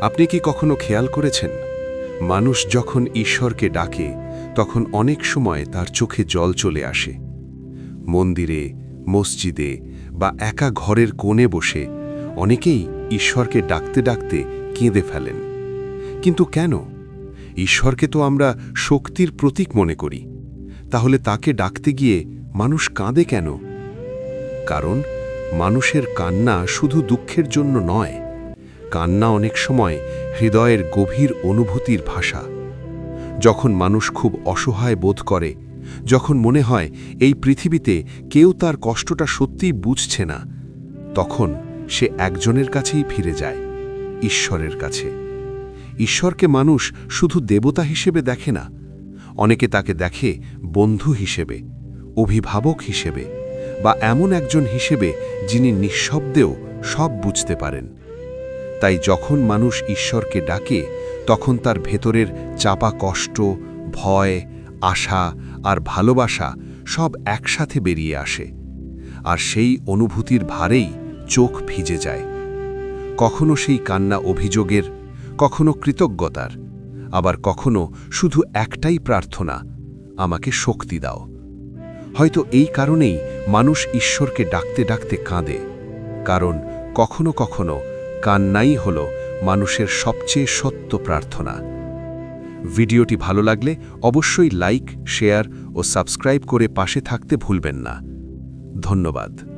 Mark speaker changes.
Speaker 1: আপনি কি কখনো খেয়াল করেছেন, মানুষ যখন ঈশ্বরকে ডাকে তখন অনেক সময় তার চোখে জল চলে আসে। মন্দিরে, মসজিদে বা একা ঘরের কোণে বসে অনেকেই ঈশ্বরকে ডাকতে ডাকতে কেঁদে ফেলেন। কিন্তু কেন? ঈশ্বরকে তো আমরা শক্তির প্রতীক মনে করি, তাহলে তাকে ডাকতে গিয়ে মানুষ কাঁদে কেন? কারণ মানুষের কান্না শুধু দুঃখের জন্য নয়, কান্না অনেক সময় হৃদয়ের গভীর অনুভূতির ভাষা। যখন মানুষ খুব অসহায় বোধ করে, যখন মনে হয় এই পৃথিবীতে কেউ তার কষ্টটা সত্যিই বুঝছে না, তখন সে একজনের কাছেই ফিরে যায়, ঈশ্বরের কাছে। ঈশ্বরকে মানুষ শুধু দেবতা হিসেবে দেখে না, অনেকে তাকে দেখে বন্ধু হিসেবে, অভিভাবক হিসেবে, বা এমন একজন হিসেবে যিনি নিঃশব্দেও সব বুঝতে পারেন। তাই যখন মানুষ ঈশ্বরকে ডাকে, তখন তার ভেতরের চাপা কষ্ট, ভয়, আশা আর ভালোবাসা সব একসাথে বেরিয়ে আসে, আর সেই অনুভূতির ভারেই চোখ ভিজে যায়। কখনো সেই কান্না অভিযোগের, কখনো কৃতজ্ঞতার, আবার কখনো শুধু একটাই প্রার্থনা, আমাকে শক্তি দাও। হয়তো এই কারণেই মানুষ ঈশ্বরকে ডাকতে ডাকতে কাঁদে, কারণ কখনো কখনো কান্নাই হল মানুষের সবচেয়ে সত্য প্রার্থনা। ভিডিওটি ভালো লাগলে অবশ্যই লাইক, শেয়ার ও সাবস্ক্রাইব করে পাশে থাকতে ভুলবেন না। ধন্যবাদ।